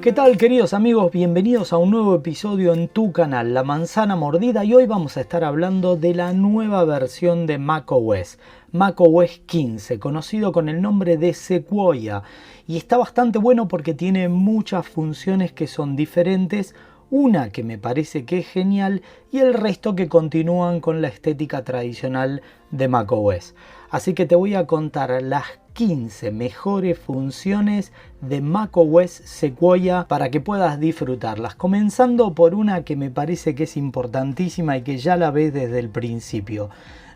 ¿Qué tal, queridos amigos? Bienvenidos a un nuevo episodio en tu canal, La Manzana Mordida, y hoy vamos a estar hablando de la nueva versión de macOS, macOS 15, conocido con el nombre de Sequoia, y está bastante bueno porque tiene muchas funciones que son diferentes, una que me parece que es genial y el resto que continúan con la estética tradicional de macOS. Así que te voy a contar las 15 mejores funciones de macOS Sequoia para que puedas disfrutarlas, comenzando por una que me parece que es importantísima y que ya la ves desde el principio.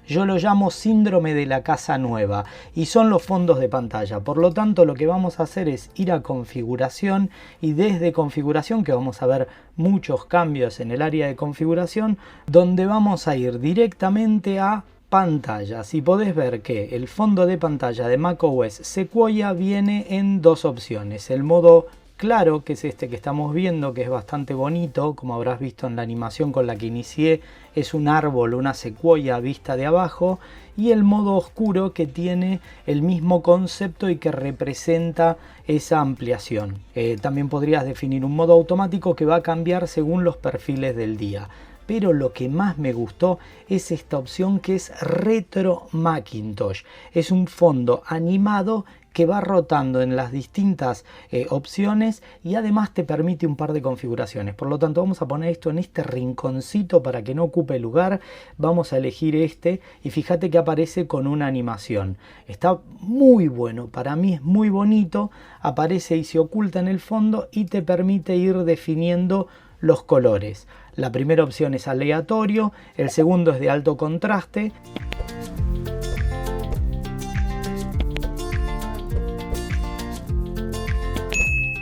Yo lo llamo síndrome de la casa nueva y son los fondos de pantalla. Por lo tanto, lo que vamos a hacer es ir a configuración y desde configuración, que vamos a ver muchos cambios en el área de configuración, donde vamos a ir directamente a pantallas, y podés ver que el fondo de pantalla de macOS Sequoia viene en dos opciones: el modo claro, que es este que estamos viendo, que es bastante bonito, como habrás visto en la animación con la que inicié, es un árbol, una secuoya vista de abajo, y el modo oscuro, que tiene el mismo concepto y que representa esa ampliación. También podrías definir un modo automático que va a cambiar según los perfiles del día. Pero lo que más me gustó es esta opción, que es Retro Macintosh. Es un fondo animado que va rotando en las distintas opciones y además te permite un par de configuraciones. Por lo tanto, vamos a poner esto en este rinconcito para que no ocupe lugar. Vamos a elegir este y fíjate que aparece con una animación. Está muy bueno, para mí es muy bonito. Aparece y se oculta en el fondo y te permite ir definiendo los colores. La primera opción es aleatorio, el segundo es de alto contraste.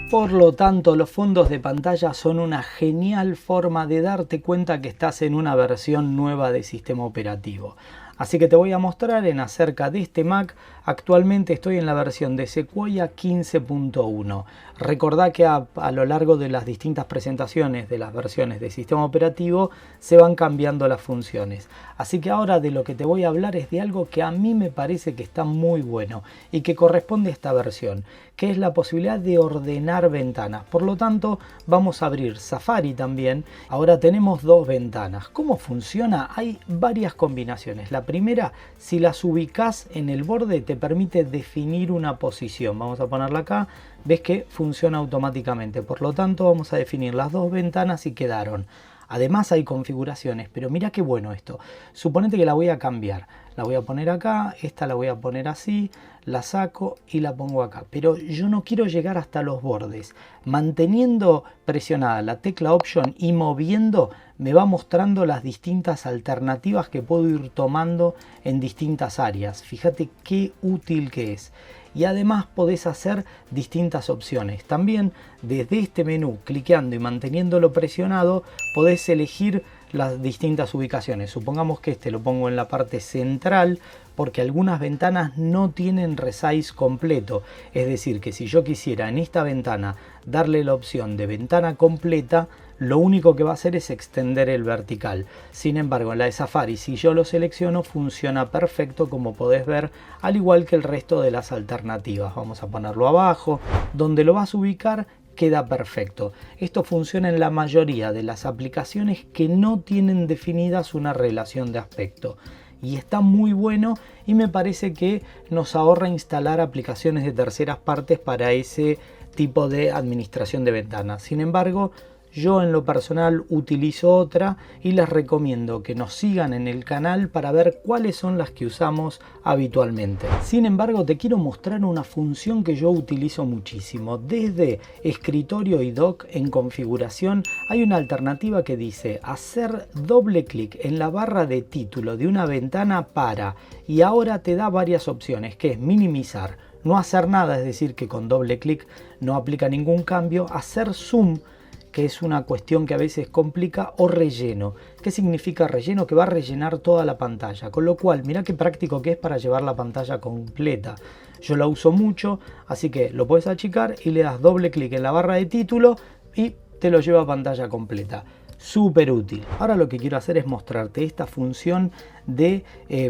Por lo tanto, los fondos de pantalla son una genial forma de darte cuenta que estás en una versión nueva de sistema operativo. Así que te voy a mostrar en acerca de este Mac. Actualmente estoy en la versión de Sequoia 15.1. Recordá que a lo largo de las distintas presentaciones de las versiones de sistema operativo se van cambiando las funciones. Así que ahora de lo que te voy a hablar es de algo que a mí me parece que está muy bueno y que corresponde a esta versión, que es la posibilidad de ordenar ventanas. Por lo tanto, vamos a abrir Safari también. Ahora tenemos dos ventanas. ¿Cómo funciona? Hay varias combinaciones. La primera, si las ubicas en el borde, te permite definir una posición. Vamos a ponerla acá. Ves que funciona automáticamente. Por lo tanto, vamos a definir las dos ventanas y quedaron. Además hay configuraciones, pero mira qué bueno esto. Suponete que la voy a cambiar. La voy a poner acá, esta la voy a poner así, la saco y la pongo acá. Pero yo no quiero llegar hasta los bordes. Manteniendo presionada la tecla Option y moviendo, me va mostrando las distintas alternativas que puedo ir tomando en distintas áreas. Fíjate qué útil que es. Y además podés hacer distintas opciones. También desde este menú, cliqueando y manteniéndolo presionado, podés elegir las distintas ubicaciones. Supongamos que este lo pongo en la parte central, porque algunas ventanas no tienen resize completo. Es decir, que si yo quisiera en esta ventana darle la opción de ventana completa, lo único que va a hacer es extender el vertical. Sin embargo, en la de Safari, si yo lo selecciono, funciona perfecto, como podés ver, al igual que el resto de las alternativas. Vamos a ponerlo abajo. Donde lo vas a ubicar queda perfecto. Esto funciona en la mayoría de las aplicaciones que no tienen definidas una relación de aspecto. Y está muy bueno y me parece que nos ahorra instalar aplicaciones de terceras partes para ese tipo de administración de ventanas. Sin embargo, yo en lo personal utilizo otra y les recomiendo que nos sigan en el canal para ver cuáles son las que usamos habitualmente. Sin embargo, te quiero mostrar una función que yo utilizo muchísimo. Desde escritorio y dock en configuración hay una alternativa que dice hacer doble clic en la barra de título de una ventana para, y ahora te da varias opciones, que es minimizar, no hacer nada, es decir que con doble clic no aplica ningún cambio, hacer zoom, que es una cuestión que a veces complica, o relleno. ¿Qué significa relleno? Que va a rellenar toda la pantalla, con lo cual mira qué práctico que es para llevar la pantalla completa. Yo la uso mucho, así que lo puedes achicar y le das doble clic en la barra de título y te lo lleva a pantalla completa. Súper útil. Ahora lo que quiero hacer es mostrarte esta función de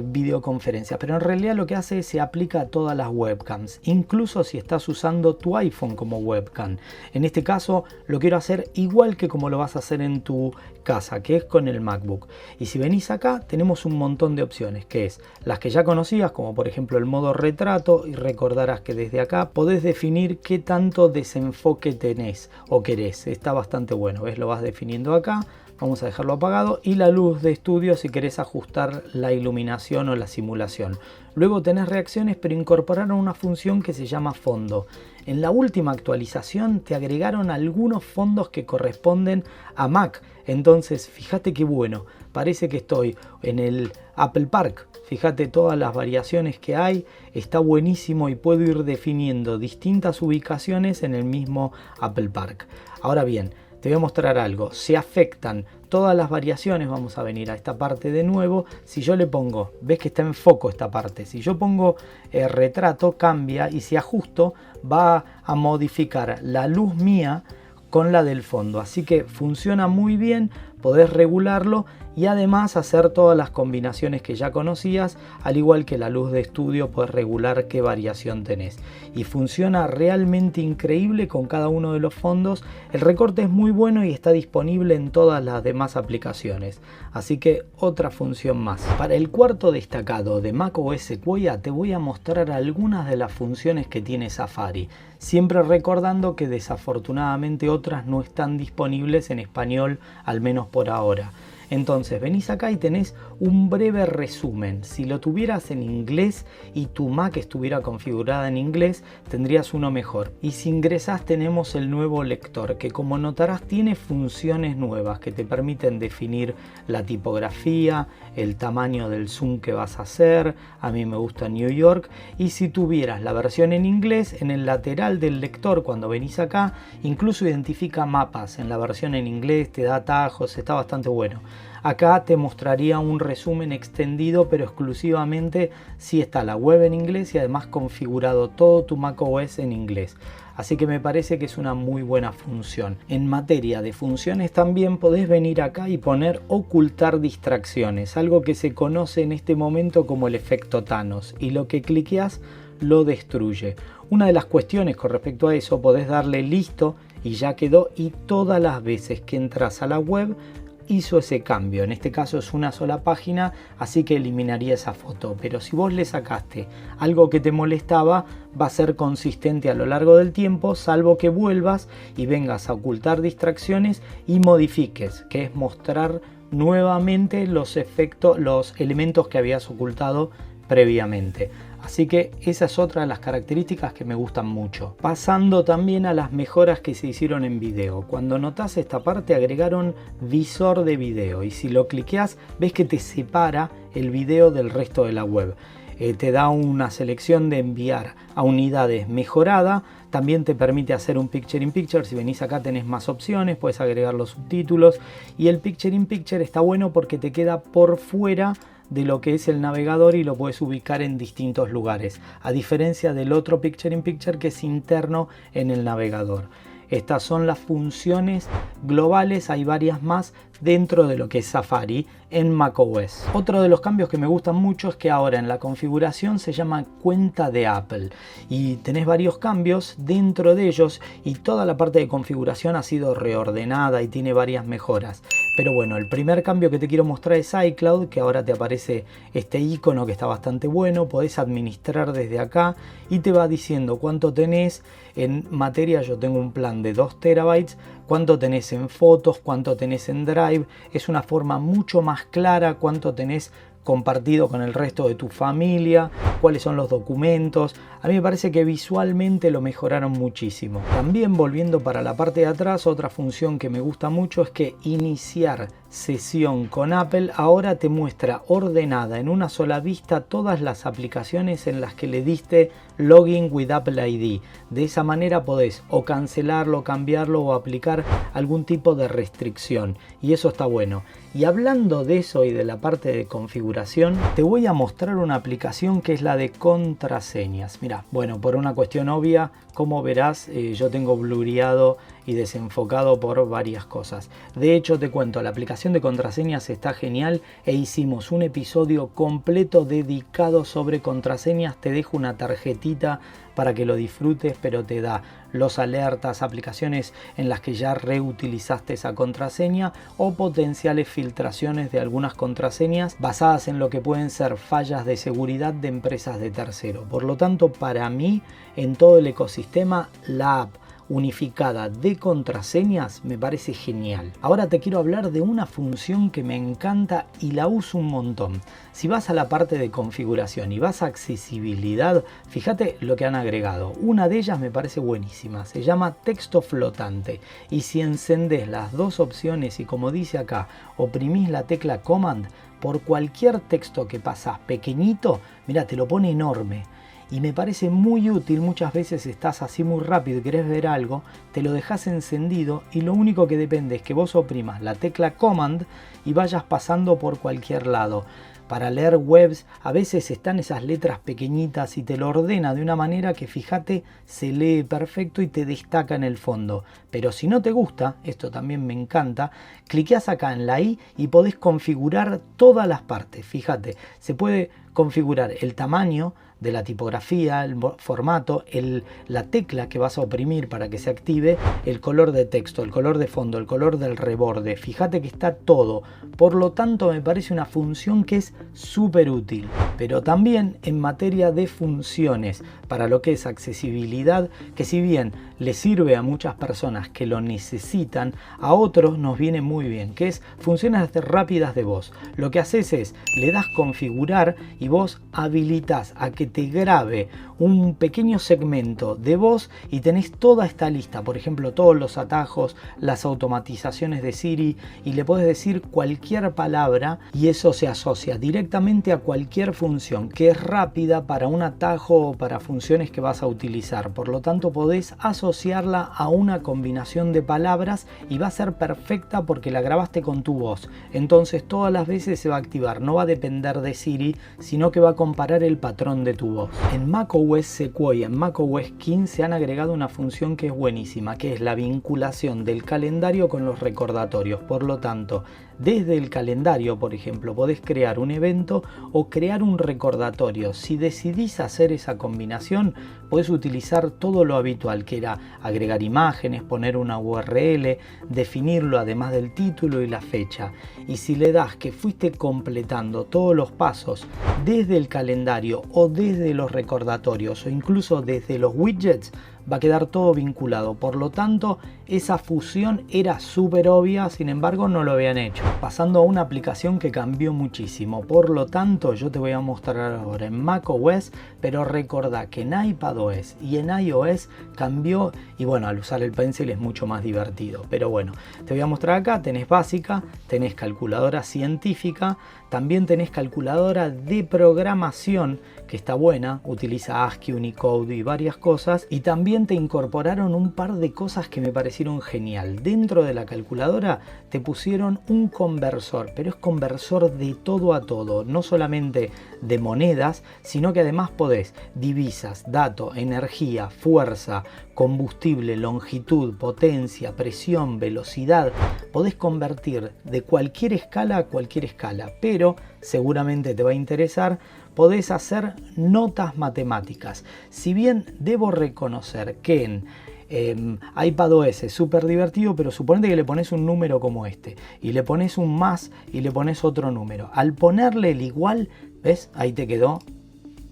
videoconferencia, pero en realidad lo que hace es se aplica a todas las webcams, incluso si estás usando tu iPhone como webcam. En este caso lo quiero hacer igual que como lo vas a hacer en tu casa, que es con el MacBook. Y si venís acá tenemos un montón de opciones, que es las que ya conocías, como por ejemplo el modo retrato, y recordarás que desde acá podés definir qué tanto desenfoque tenés o querés. Está bastante bueno, ¿ves? Lo vas definiendo acá. Vamos a dejarlo apagado, y la luz de estudio si querés ajustar la iluminación o la simulación. Luego tenés reacciones, pero incorporaron una función que se llama fondo. En la última actualización te agregaron algunos fondos que corresponden a Mac. Entonces fíjate qué bueno, parece que estoy en el Apple Park. Fíjate todas las variaciones que hay, está buenísimo y puedo ir definiendo distintas ubicaciones en el mismo Apple Park. Ahora bien, te voy a mostrar algo. Se afectan todas las variaciones. Vamos a venir a esta parte de nuevo. Si yo le pongo, ves que está en foco esta parte. Si yo pongo retrato, cambia, y si ajusto va a modificar la luz mía con la del fondo. Así que funciona muy bien. Podés regularlo y además hacer todas las combinaciones que ya conocías, al igual que la luz de estudio podés regular qué variación tenés. Y funciona realmente increíble con cada uno de los fondos. El recorte es muy bueno y está disponible en todas las demás aplicaciones. Así que otra función más. Para el cuarto destacado de macOS Sequoia te voy a mostrar algunas de las funciones que tiene Safari. Siempre recordando que desafortunadamente otras no están disponibles en español, al menos por ahora. Entonces venís acá y tenés un breve resumen. Si lo tuvieras en inglés y tu Mac estuviera configurada en inglés, tendrías uno mejor. Y si ingresás tenemos el nuevo lector, que como notarás tiene funciones nuevas que te permiten definir la tipografía, el tamaño del zoom que vas a hacer. A mí me gusta New York. Y si tuvieras la versión en inglés, en el lateral del lector cuando venís acá, incluso identifica mapas. En la versión en inglés te da atajos, está bastante bueno. Acá te mostraría un resumen extendido, pero exclusivamente si está la web en inglés y además configurado todo tu macOS en inglés. Así que me parece que es una muy buena función. En materia de funciones también podés venir acá y poner ocultar distracciones, algo que se conoce en este momento como el efecto Thanos, y lo que cliqueas lo destruye. Una de las cuestiones con respecto a eso, podés darle listo y ya quedó, y todas las veces que entras a la web hizo ese cambio. En este caso es una sola página, así que eliminaría esa foto. Pero si vos le sacaste algo que te molestaba, va a ser consistente a lo largo del tiempo, salvo que vuelvas y vengas a ocultar distracciones y modifiques, que es mostrar nuevamente los efectos, los elementos que habías ocultado previamente. Así que esa es otra de las características que me gustan mucho. Pasando también a las mejoras que se hicieron en video. Cuando notas esta parte agregaron visor de video, y si lo cliqueas ves que te separa el video del resto de la web. Te da una selección de enviar a unidades mejorada. También te permite hacer un Picture in Picture. Si venís acá tenés más opciones, puedes agregar los subtítulos. Y el Picture in Picture está bueno porque te queda por fuera de lo que es el navegador y lo puedes ubicar en distintos lugares, a diferencia del otro Picture in Picture que es interno en el navegador. Estas son las funciones globales, hay varias más dentro de lo que es Safari en macOS. Otro de los cambios que me gustan mucho es que ahora en la configuración se llama cuenta de Apple y tenés varios cambios dentro de ellos, y toda la parte de configuración ha sido reordenada y tiene varias mejoras. Pero bueno, el primer cambio que te quiero mostrar es iCloud, que ahora te aparece este icono que está bastante bueno. Podés administrar desde acá y te va diciendo cuánto tenés en materia. Yo tengo un plan de 2 terabytes, cuánto tenés en fotos, cuánto tenés en Drive. Es una forma mucho más clara cuánto tenés compartido con el resto de tu familia, cuáles son los documentos. A mí me parece que visualmente lo mejoraron muchísimo. También, volviendo para la parte de atrás, otra función que me gusta mucho es que iniciar sesión con Apple ahora te muestra ordenada en una sola vista todas las aplicaciones en las que le diste Login with Apple ID. De esa manera podés o cancelarlo, cambiarlo o aplicar algún tipo de restricción, y eso está bueno. Y hablando de eso y de la parte de configuración, configuración, te voy a mostrar una aplicación que es la de contraseñas. Mira, bueno, por una cuestión obvia, como verás, yo tengo blureado y desenfocado por varias cosas. De hecho, te cuento, la aplicación de contraseñas está genial e hicimos un episodio completo dedicado sobre contraseñas. Te dejo una tarjetita para que lo disfrutes, pero te da los alertas, aplicaciones en las que ya reutilizaste esa contraseña o potenciales filtraciones de algunas contraseñas basadas en lo que pueden ser fallas de seguridad de empresas de tercero. Por lo tanto, para mí, en todo el ecosistema, la app unificada de contraseñas me parece genial. Ahora te quiero hablar de una función que me encanta y la uso un montón. Si vas a la parte de configuración y vas a accesibilidad, fíjate lo que han agregado. Una de ellas me parece buenísima, se llama texto flotante, y si encendés las dos opciones y, como dice acá, oprimís la tecla Command, por cualquier texto que pasás pequeñito, mira, te lo pone enorme. Y me parece muy útil. Muchas veces estás así muy rápido y querés ver algo, te lo dejas encendido y lo único que depende es que vos oprimas la tecla Command y vayas pasando por cualquier lado. Para leer webs a veces están esas letras pequeñitas y te lo ordena de una manera que, fíjate, se lee perfecto y te destaca en el fondo. Pero si no te gusta, esto también me encanta, cliqueás acá en la i y podés configurar todas las partes. Fíjate, se puede configurar el tamaño de la tipografía, el formato, la tecla que vas a oprimir para que se active, el color de texto, el color de fondo, el color del reborde. Fíjate que está todo. Por lo tanto, me parece una función que es súper útil. Pero también en materia de funciones para lo que es accesibilidad, que si bien le sirve a muchas personas que lo necesitan, a otros nos viene muy bien, que es funciones rápidas de voz. Lo que haces es, le das configurar y vos habilitas a que te grabe un pequeño segmento de voz y tenés toda esta lista, por ejemplo, todos los atajos, las automatizaciones de Siri, y le podés decir cualquier palabra y eso se asocia directamente a cualquier función que es rápida para un atajo o para funciones que vas a utilizar. Por lo tanto, podés asociarla a una combinación de palabras y va a ser perfecta porque la grabaste con tu voz. Entonces todas las veces se va a activar, no va a depender de Siri, sino que va a comparar el patrón de tu voz. En macOS Sequoia, en macOS 15 han agregado una función que es buenísima, que es la vinculación del calendario con los recordatorios. Por lo tanto, desde el calendario, por ejemplo, podés crear un evento o crear un recordatorio. Si decidís hacer esa combinación, podés utilizar todo lo habitual, que era agregar imágenes, poner una URL, definirlo además del título y la fecha. Y si le das que fuiste completando todos los pasos desde el calendario o desde los recordatorios o incluso desde los widgets, va a quedar todo vinculado. Por lo tanto, esa fusión era súper obvia, sin embargo no lo habían hecho. Pasando a una aplicación que cambió muchísimo, por lo tanto yo te voy a mostrar ahora en macOS, pero recordá que en iPadOS y en iOS cambió, y bueno, al usar el Pencil es mucho más divertido. Pero bueno, te voy a mostrar acá, tenés básica, tenés calculadora científica, también tenés calculadora de programación, que está buena, utiliza ASCII, Unicode y varias cosas, y también te incorporaron un par de cosas que me parecieron genial. Dentro de la calculadora te pusieron un conversor, pero es conversor de todo a todo, no solamente de monedas, sino que además podés divisas, datos, energía, fuerza, combustible, longitud, potencia, presión, velocidad. Podés convertir de cualquier escala a cualquier escala, pero seguramente te va a interesar, podés hacer notas matemáticas. Si bien debo reconocer que en iPadOS es súper divertido, pero suponete que le pones un número como este y le pones un más y le pones otro número. Al ponerle el igual, ¿ves? Ahí te quedó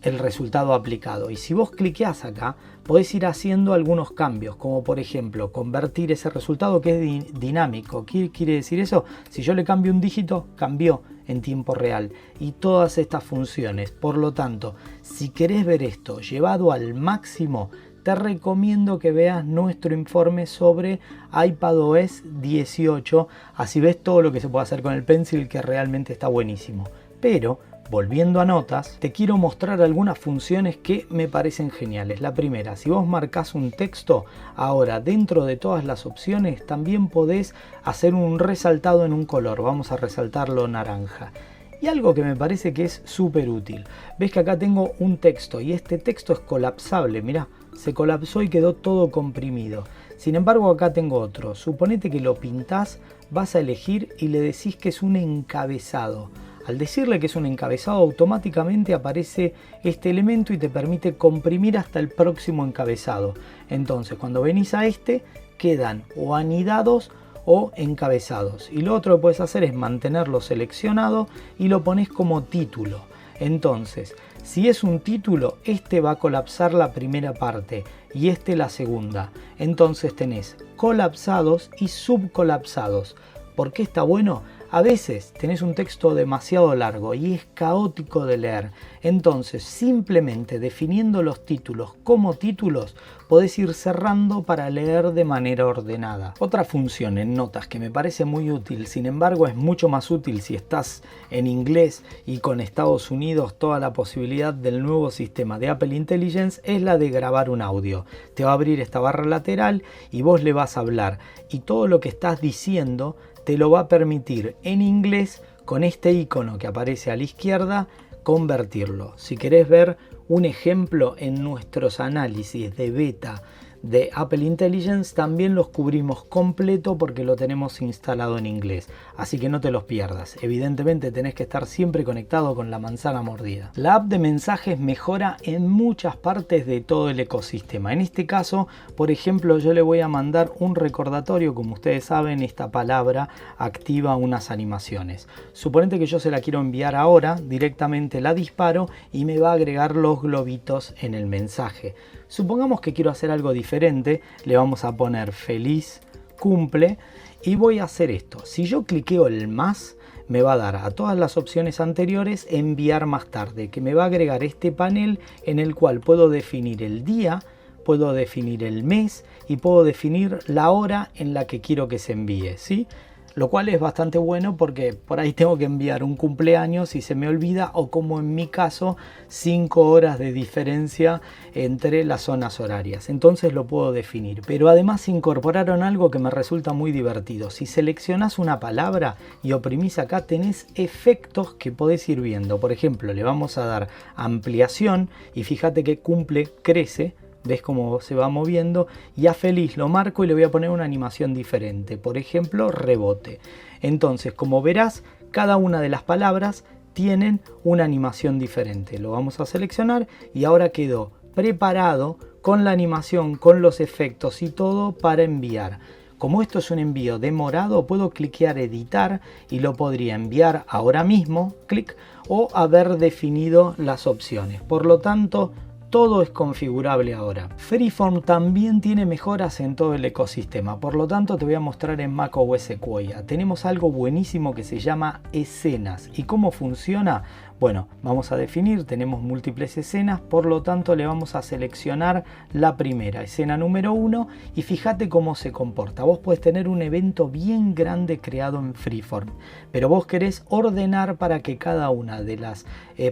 el resultado aplicado. Y si vos cliqueás acá, podés ir haciendo algunos cambios, como por ejemplo convertir ese resultado que es dinámico. ¿Qué quiere decir eso? Si yo le cambio un dígito, cambió en tiempo real, y todas estas funciones. Por lo tanto, si querés ver esto llevado al máximo, te recomiendo que veas nuestro informe sobre iPadOS 18, así ves todo lo que se puede hacer con el Pencil, que realmente está buenísimo. Pero volviendo a notas, te quiero mostrar algunas funciones que me parecen geniales. La primera, si vos marcás un texto, ahora dentro de todas las opciones también podés hacer un resaltado en un color. Vamos a resaltarlo naranja. Y algo que me parece que es súper útil. Ves que acá tengo un texto y este texto es colapsable. Mirá, se colapsó y quedó todo comprimido. Sin embargo, acá tengo otro. Suponete que lo pintás, vas a elegir y le decís que es un encabezado. Al decirle que es un encabezado, automáticamente aparece este elemento y te permite comprimir hasta el próximo encabezado. Entonces, cuando venís a este, quedan o anidados o encabezados. Y lo otro que puedes hacer es mantenerlo seleccionado y lo pones como título. Entonces, si es un título, este va a colapsar la primera parte y este la segunda. Entonces tenés colapsados y subcolapsados. ¿Por qué está bueno? A veces tenés un texto demasiado largo y es caótico de leer. Entonces, simplemente definiendo los títulos como títulos, podés ir cerrando para leer de manera ordenada. Otra función en Notas que me parece muy útil, sin embargo es mucho más útil si estás en inglés y con Estados Unidos, toda la posibilidad del nuevo sistema de Apple Intelligence, es la de grabar un audio. Te va a abrir esta barra lateral y vos le vas a hablar. Y todo lo que estás diciendo te lo va a permitir en inglés con este icono que aparece a la izquierda convertirlo. Si querés ver un ejemplo en nuestros análisis de beta de Apple Intelligence, también los cubrimos completo porque lo tenemos instalado en inglés, así que no te los pierdas. Evidentemente tenés que estar siempre conectado con la manzana mordida. La app de mensajes mejora en muchas partes de todo el ecosistema. En este caso, por ejemplo, yo le voy a mandar un recordatorio. Como ustedes saben, esta palabra activa unas animaciones. Suponete que yo se la quiero enviar ahora, directamente la disparo y me va a agregar los globitos en el mensaje. Supongamos que quiero hacer algo diferente, le vamos a poner feliz cumple y voy a hacer esto. Si yo cliqueo el más, me va a dar a todas las opciones anteriores enviar más tarde, que me va a agregar este panel en el cual puedo definir el día, puedo definir el mes y puedo definir la hora en la que quiero que se envíe, ¿sí? Lo cual es bastante bueno porque por ahí tengo que enviar un cumpleaños y se me olvida, o como en mi caso 5 horas de diferencia entre las zonas horarias, entonces lo puedo definir. Pero además incorporaron algo que me resulta muy divertido. Si seleccionás una palabra y oprimís acá, tenés efectos que podés ir viendo. Por ejemplo, le vamos a dar ampliación y fíjate que cumple crece. ¿Ves cómo se va moviendo? Y a feliz lo marco y le voy a poner una animación diferente. Por ejemplo, rebote. Entonces, como verás, cada una de las palabras tienen una animación diferente. Lo vamos a seleccionar y ahora quedó preparado con la animación, con los efectos y todo para enviar. Como esto es un envío demorado, puedo cliquear editar y lo podría enviar ahora mismo, clic, o haber definido las opciones. Por lo tanto, todo es configurable ahora. Freeform también tiene mejoras en todo el ecosistema, por lo tanto te voy a mostrar en macOS Sequoia. Tenemos algo buenísimo que se llama escenas. ¿Y cómo funciona? Bueno, vamos a definir, tenemos múltiples escenas, por lo tanto le vamos a seleccionar la primera, escena número 1, y fíjate cómo se comporta. Vos podés tener un evento bien grande creado en Freeform, pero vos querés ordenar para que cada una de las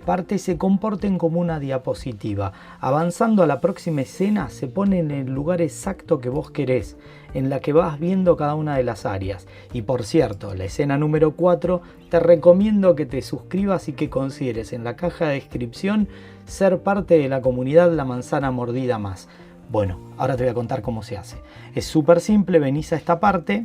partes se comporten como una diapositiva. Avanzando a la próxima escena se pone en el lugar exacto que vos querés, en la que vas viendo cada una de las áreas. Y por cierto, la escena número 4, te recomiendo que te suscribas y que consideres en la caja de descripción ser parte de la comunidad La Manzana Mordida Más. Bueno, ahora te voy a contar cómo se hace. Es súper simple, venís a esta parte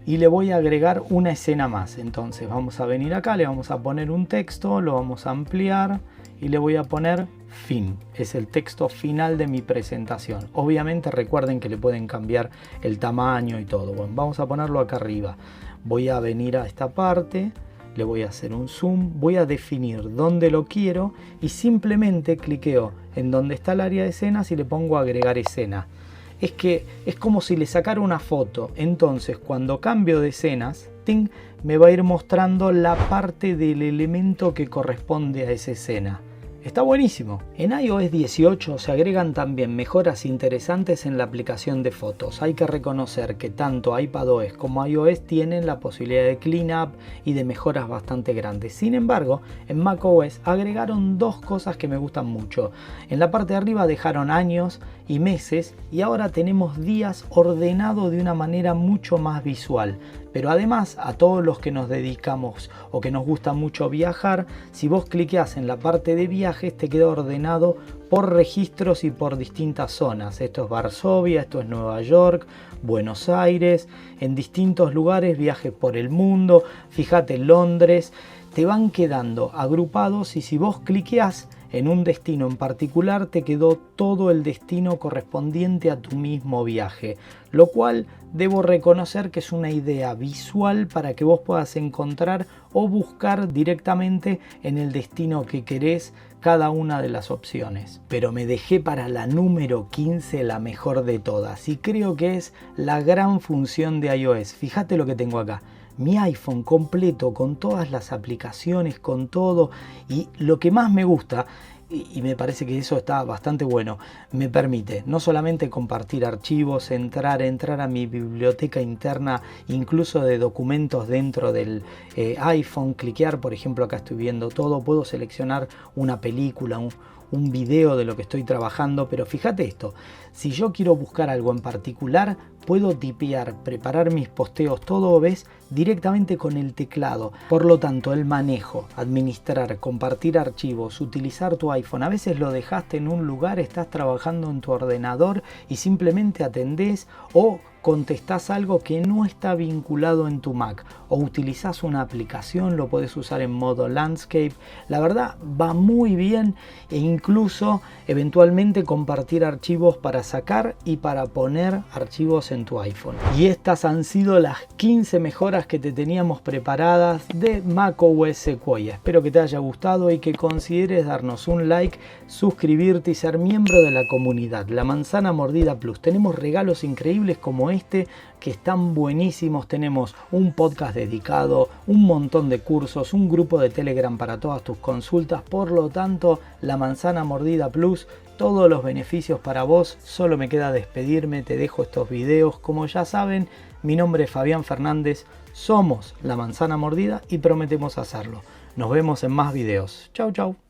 y le voy a agregar una escena más. Entonces vamos a venir acá, le vamos a poner un texto, lo vamos a ampliar y le voy a poner fin. Es el texto final de mi presentación. Obviamente recuerden que le pueden cambiar el tamaño y todo. Bueno, vamos a ponerlo acá arriba. Voy a venir a esta parte, le voy a hacer un zoom, voy a definir dónde lo quiero y simplemente cliqueo en donde está el área de escenas y le pongo agregar escena. Es que es como si le sacara una foto. Entonces cuando cambio de escenas, ¡ting!, me va a ir mostrando la parte del elemento que corresponde a esa escena. Está buenísimo. En iOS 18 se agregan también mejoras interesantes en la aplicación de fotos. Hay que reconocer que tanto iPadOS como iOS tienen la posibilidad de cleanup y de mejoras bastante grandes. Sin embargo, en macOS agregaron dos cosas que me gustan mucho. En la parte de arriba dejaron años y meses y ahora tenemos días ordenados de una manera mucho más visual. Pero además, a todos los que nos dedicamos o que nos gusta mucho viajar, si vos cliqueás en la parte de viajes, te queda ordenado por registros y por distintas zonas. Esto es Varsovia, esto es Nueva York, Buenos Aires, en distintos lugares, viajes por el mundo, fíjate Londres, te van quedando agrupados y si vos cliqueás en un destino en particular te quedó todo el destino correspondiente a tu mismo viaje, lo cual debo reconocer que es una idea visual para que vos puedas encontrar o buscar directamente en el destino que querés cada una de las opciones. Pero me dejé para la número 15 la mejor de todas y creo que es la gran función de iOS. Fíjate lo que tengo acá. Mi iPhone completo con todas las aplicaciones, con todo, y lo que más me gusta, y me parece que eso está bastante bueno, me permite no solamente compartir archivos, entrar a mi biblioteca interna, incluso de documentos dentro del iPhone, cliquear, por ejemplo, acá estoy viendo todo, puedo seleccionar una película, un video de lo que estoy trabajando, pero fíjate esto, si yo quiero buscar algo en particular, puedo tipear, preparar mis posteos, todo ves directamente con el teclado. Por lo tanto, el manejo, administrar, compartir archivos, utilizar tu iPhone, a veces lo dejaste en un lugar, estás trabajando en tu ordenador y simplemente atendés o contestás algo que no está vinculado en tu Mac o utilizás una aplicación, lo podés usar en modo landscape. La verdad va muy bien e incluso eventualmente compartir archivos para sacar y para poner archivos en tu iPhone. Y estas han sido las 15 mejoras que te teníamos preparadas de macOS Sequoia. Espero que te haya gustado y que consideres darnos un like, suscribirte y ser miembro de la comunidad La Manzana Mordida Plus. Tenemos regalos increíbles como este que están buenísimos. Tenemos un podcast dedicado, un montón de cursos, un grupo de Telegram para todas tus consultas. Por lo tanto, La Manzana Mordida Plus, todos los beneficios para vos. Solo me queda despedirme, te dejo estos videos. Como ya saben, mi nombre es Fabián Fernández, somos La Manzana Mordida y prometemos hacerlo. Nos vemos en más videos. Chau, chau.